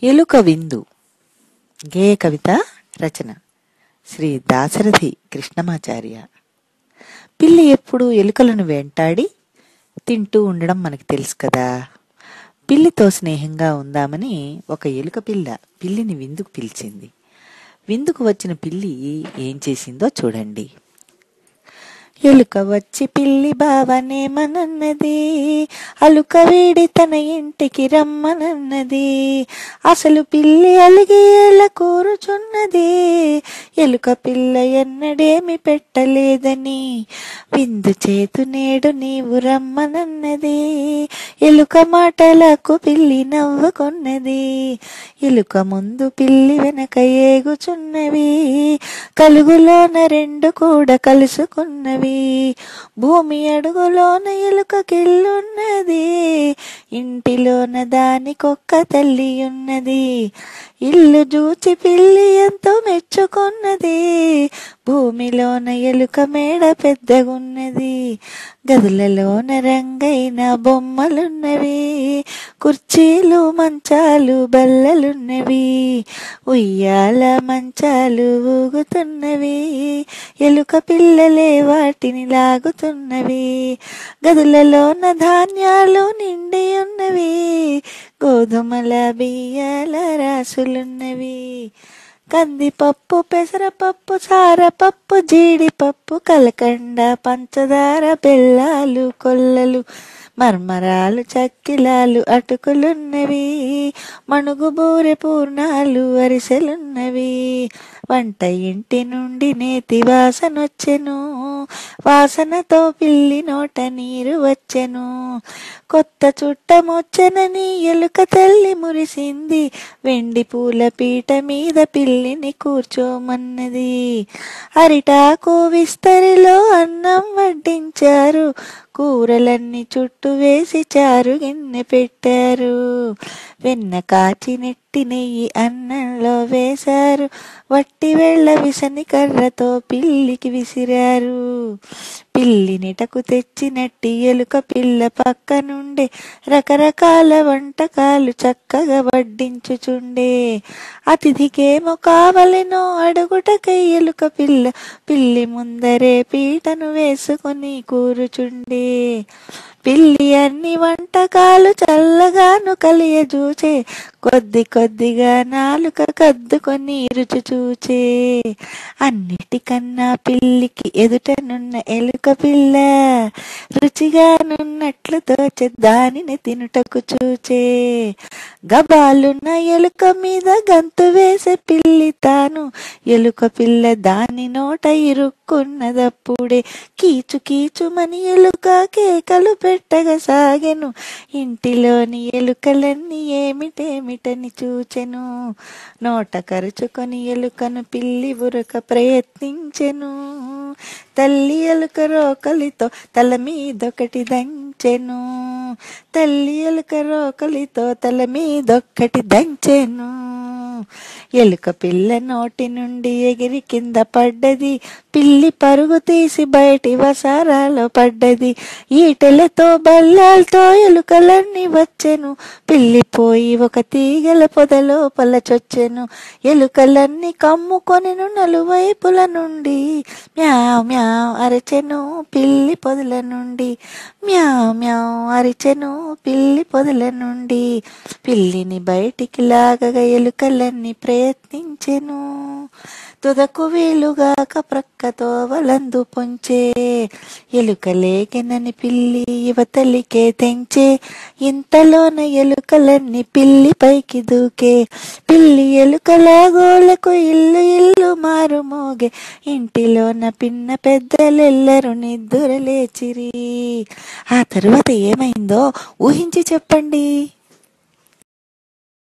ఎలుక విందు. గేయ కవిత రచన శ్రీ దాశరథి కృష్ణమాచార్య. పిల్లి ఎప్పుడు ఎలుకలను వెంటాడి తింటూ ఉండడం మనకు తెలుసు కదా. పిల్లితో స్నేహంగా ఉందామని ఒక ఎలుక పిల్ల పిల్లిని విందుకు పిలిచింది. విందుకు వచ్చిన పిల్లి ఏం చేసిందో చూడండి. ఎలుక వచ్చి పిల్లి బావనేమనన్నది, అలుక వీడి తన ఇంటికి రమ్మనన్నది. అసలు పిల్లి అలిగి ఎలా కూరుచున్నది, ఎలుక పిల్ల ఎన్నడేమి పెట్టలేదని విందు చేతు నేడు నీవు రమ్మనన్నది. ఎలుక మాటలకు పిల్లి నవ్వుకొన్నది. ఎలుక ముందు పిల్లి వెనక ఏగుచున్నవి, కలుగులోన రెండు కూడా కలుసుకున్నవి. భూమి అడుగులోన ఎలుక కిల్లున్నది, ఇంటిలోన దానికొక్క తల్లి ఉన్నది. ఇల్లు చూచి పిల్లి ఎంతో మెచ్చుకున్నది, భూమిలోన ఎలుక మేడ పెద్దగున్నది. గదులలోన రంగైన బొమ్మలున్నవి, కుర్చీలు మంచాలు బల్లలున్నవి. ఉయ్యాల మంచాలు ఊగుతున్నవి, ఎలుక పిల్లలే వాటిని లాగుతున్నవి. గదులలోన ధాన్యాలు నిండి ఉన్నవి, గోధుమల బియ్యాల రాసులున్నవి. కందిపప్పు, పెసరపప్పు, సారపప్పు, జీడిపప్పు, కలకండ, పంచదార, బెల్లాలు, కొల్లలు, మర్మరాలు, చక్కిలాలు, అటుకులున్నవి. మణుగు బూరె పూర్ణాలు, అరిసెలున్నవి. వంట ఇంటి నుండి నేతి వాసనొచ్చెను, వాసనతో పిల్లి నోట నీరు వచ్చెను. కొత్త చుట్టమొచ్చెనని ఎలుక తల్లి మురిసింది, వెండి పూల పీట మీద పిల్లిని కూర్చోమన్నది. అరిటాకు విస్తరిలో అన్నం వడ్డించారు, కూరలన్నీ చుట్టూ వేసి చారు గిన్నె పెట్టారు. వెన్న కాచి నెట్టి నెయ్యి అన్నంలో వేశారు, వట్టి వెళ్ళ విసని కర్రతో పిల్లికి విసిరారు. పిల్లి నిటకు తెచ్చినట్టి ఎలుక పిల్ల పక్క నుండే రకరకాల వంటకాలు చక్కగా వడ్డించుచుండే. అతిథికేమో కావలెనో అడుగుటకై ఎలుక పిల్ల పిల్లి ముందరే పీటను వేసుకొని కూరుచుండే. పిల్లి అన్ని వంటకాలు చల్లగాను కలియజూచే, కొద్ది కొద్దిగా నాలుక కద్దుకొని రుచి చూచే. అన్నిటికన్నా పిల్లికి ఎదుటనున్న ఎలుక పిల్ల రుచిగానున్నట్లు తోచే, దానిని తినుటకు చూచే. గబాలున్న ఎలుక మీద గంతు వేసే పిల్లి తాను, ఎలుక పిల్ల దాని నోట ఇరుక్కున్నదప్పుడే కీచు కీచుమని ఎలుక కేకలు పెట్టగా సాగెను. ఇంటిలోని ఎలుకలన్నీ ఏమిటేమిటని చూచెను. నోట కరుచుకొని ఎలుకను పిల్లి ఉరక ప్రయత్నించెను. తల్లి ఎలుక రోకలితో తల మీదొకటి దంచెను, తల్లి ఎలుక రోకలితో తల మీదొక్కటి దంచెను. ఎలుక పిల్ల నోటి నుండి ఎగిరి కింద పడ్డది, పిల్లి పరుగు తీసి బయటి వసారాలో పడ్డది. ఈటెలతో బల్లాలతో ఎలుకలన్నీ వచ్చెను, పిల్లి పోయి ఒక తీగల పొదలోపల చొచ్చెను. ఎలుకలన్నీ కమ్ముకొనెను నలువైపుల నుండి, మ్యావ్ మ్యావ్ అరచెను పిల్లి పొదల నుండి, మ్యావ్ మ్యావ్ అరిచెను పిల్లి పొదల నుండి. పిల్లిని బయటికి లాగగా ఎలుకలన్నీ ప్రయత్నించెను, తుదకు వీలుగాక ప్రక్కతో వలందు పొంచే. ఎలుక లేకెనని పిల్లి యువతలికే తెంచే, ఇంతలోన ఎలుకలన్నీ పిల్లి పైకి దూకే. పిల్లి ఎలుకల గోలకు ఇల్లు ఇల్లు మారు మోగే, ఇంటిలోన పిన్న పెద్దలెల్లరూ నిద్దుర లేచిరి. ఆ తరువాత ఏమైందో ఊహించి చెప్పండి.